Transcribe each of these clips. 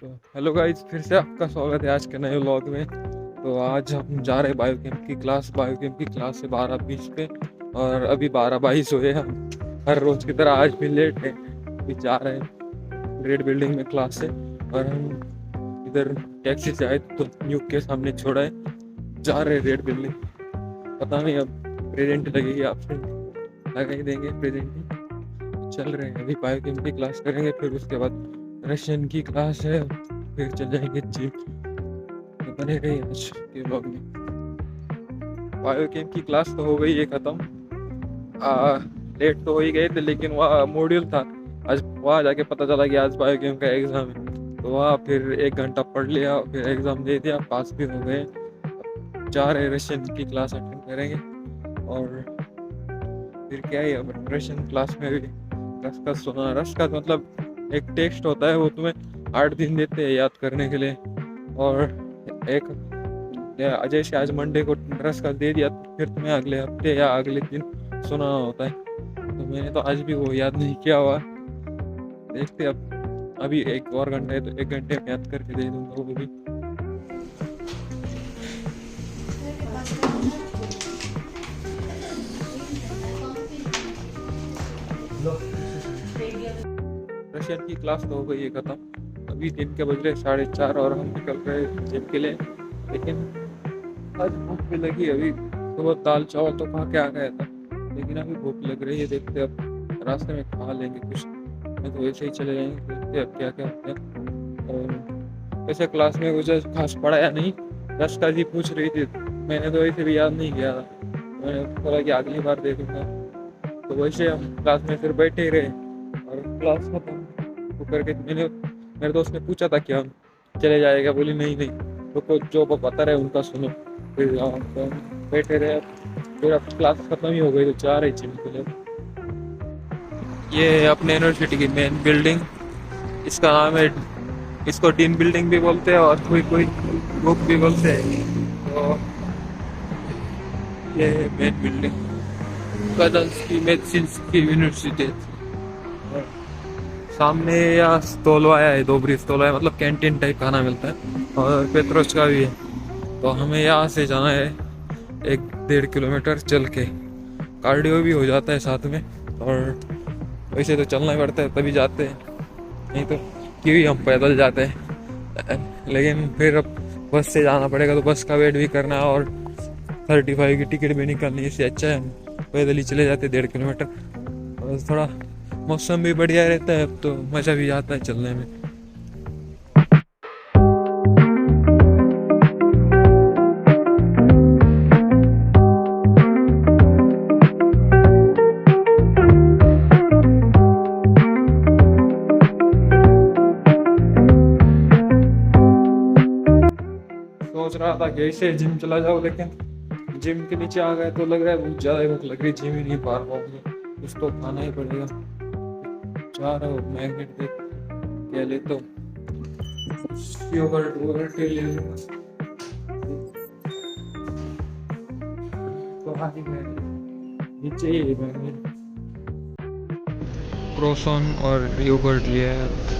तो hello guys, फिर से आपका स्वागत है आज के नए व्लॉग में। तो आज हम जा रहे हैं बायोकेम की क्लास से 12:20 पे, और अभी 12:22 हुए। हम हर रोज की तरह आज भी लेट है। अभी जा रहे हैं ग्रेड बिल्डिंग में क्लास से, और हम इधर टैक्सी से आए तो न्यूक के सामने छोड़ा है, जा रहे हैं रेड बिल्डिंग। पता नहीं अब प्रेजेंट लगेगी, आपसे लगा ही देंगे प्रेजेंट। चल रहे हैं, अभी बायोकेम की क्लास करेंगे, फिर उसके बाद रशियन की क्लास है, फिर चल जाएंगे जिम। तो बने रहे आज के व्लॉग में। बायोकेम की क्लास तो हो गई है खत्म। लेट तो हो ही गए थे, लेकिन वहाँ मॉड्यूल था आज। वहाँ जाके पता चला कि आज बायोकेम का एग्ज़ाम है, तो वहाँ फिर 1 घंटा पढ़ लिया, फिर एग्ज़ाम दे दिया, पास भी हो गए। जा रहे रशियन की क्लास अटेंड करेंगे, और फिर क्या ही, अब रशियन क्लास में भी रस का सुना। रस का मतलब एक टेक्स्ट होता है, वो तुम्हें 8 दिन देते हैं याद करने के लिए। और एक अजय से आज मंडे को रस का दे दिया, तो फिर तुम्हें अगले हफ्ते या अगले दिन सुनाना होता है। तो मैंने तो आज भी वो याद नहीं किया हुआ। देखते अब, अभी 1 और घंटा है, तो 1 घंटे में याद करके दे दूंगा वो भी। रशियन की क्लास तो हो गई है खत्म। अभी दिन के बज रहे 4:30, और हम निकल रहे जिम के लिए। लेकिन आज भूख भी लगी। अभी सुबह दाल चावल तो खा के आ गया था, लेकिन अभी भूख लग रही है। देखते अब रास्ते में खा लेंगे कुछ, नहीं तो वैसे ही चले जाएंगे। देखते अब क्या क्या होता है। और वैसे क्लास में कुछ खास पढ़ाया नहीं। रश्का जी पूछ रही थी, मैंने तो वैसे भी याद नहीं किया था। मैंने बोला कि अगली बार देखूंगा। तो वैसे हम क्लास में फिर बैठे ही रहे, और क्लास खत्म वो करके मेरे दोस्त ने पूछा था कि हम चले जाएगा, बोली नहीं नहीं, तो जो वो बता रहे उनका सुनो। फिर तो हम बैठे रहे। फिर अब क्लास खत्म ही हो गई, तो जा रहे जिम के लिए। ये है अपने यूनिवर्सिटी की मेन बिल्डिंग। इसका नाम है, इसको डीन बिल्डिंग भी बोलते हैं, और कोई कोई बुक भी बोलते हैं। तो ये है मेन बिल्डिंग, कजन्स की मेडिसिन की यूनिवर्सिटी। सामने या तोलवाया है, दो ब्रिज तोलवाया, मतलब कैंटीन टाइप खाना मिलता है, और पेट्रोच का भी है। तो हमें यहाँ से जाना है 1-1.5 किलोमीटर चल के। कार्डियो भी हो जाता है साथ में, और वैसे तो चलना ही पड़ता है तभी जाते हैं, नहीं तो क्यों ही हम पैदल जाते हैं। लेकिन फिर अब बस से जाना पड़ेगा, तो बस का वेट भी करना, और 35 की टिकट भी निकालनी। इससे अच्छा है हम पैदल ही चले जाते 1.5 किलोमीटर। और थोड़ा मौसम भी बढ़िया रहता है, अब तो मज़ा भी आता है चलने में। सोच रहा था कि ऐसे जिम चला जाओ, लेकिन जिम के नीचे आ गए तो लग रहा है बहुत ज़्यादा भूख लग रही, जिम ही नहीं पा रहा हूँ। कुछ तो खाना ही पड़ेगा। जा रहा हूँ मैग्नेट देख क्या ले, तो योगर्ट वोगर्ट ले लूँगा। तो हाँ ही मैं नीचे ही मैग्नेट, क्रोसन और योगर्ट लिया है।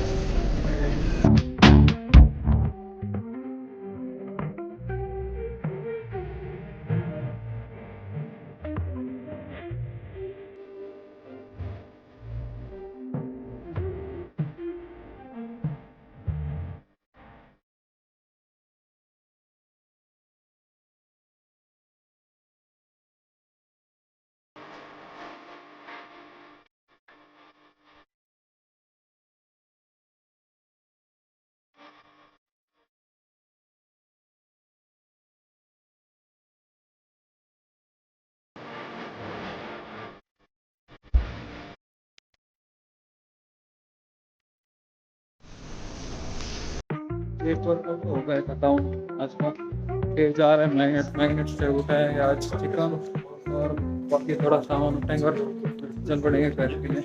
पेपर तो हो गए खत्म आज का। फिर जा रहे हैं मैग्नेट। मैग्नेट से उठाएंगे आज चिकन, और बाकी थोड़ा सामान उठाएंगे, और चल पड़ेंगे घर के लिए।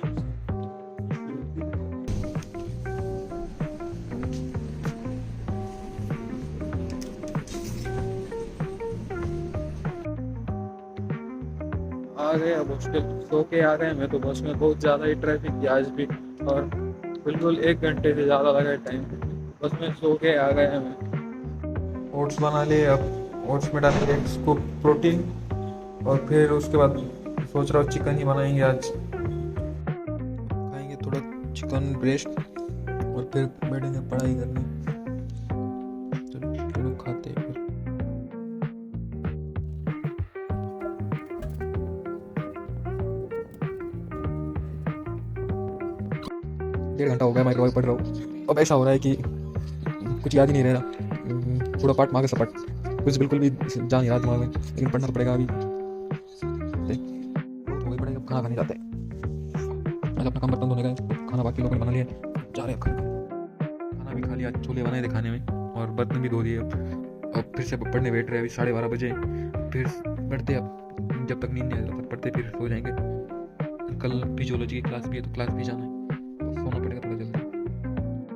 आ गए अब हॉस्टल, सो के आ गए। मैं तो बस में बहुत ज़्यादा ही ट्रैफिक थी आज भी, और बिल्कुल 1 घंटे से ज़्यादा लगा टाइम। बस में सो के आ गए हमें। ओट्स बना लिए, अब ओट्स में डालेंगे इसको प्रोटीन, और फिर उसके बाद सोच रहा हूँ चिकन ही बनाएंगे आज। खाएंगे थोड़ा चिकन ब्रेस्ट और फिर बैठेंगे पढ़ाई करने। चलो खाते हैं फिर। 1.5 घंटा हो गया मैं ड्राइंग पढ़ रहा हूँ। अब ऐसा हो रहा है कि कुछ याद ही नहीं रह रहा, पूरा पाठ मांगे सपाट, कुछ बिल्कुल भी जा नहीं रहा दिमाग में, लेकिन पढ़ना तो पड़ेगा अभी। बहुत हो गई पढ़ाई, अब खाना खाने जाते हैं। आज अपना काम बर्तन धोने का, खाना बाकी लोगों ने बना लिया, जा रहे हैं खाना भी खा लिया, छोले बनाए थे खाने में, और बर्तन भी धो दिए। अब फिर से पढ़ने बैठ रहे हैं, अभी 12:30 बजे, फिर पढ़ते अब जब तक नींद नहीं आए तब तक पढ़ते, फिर सो जाएंगे। कल फिजियोलॉजी की क्लास भी है, तो क्लास भी जाना है, सोना पड़ेगा।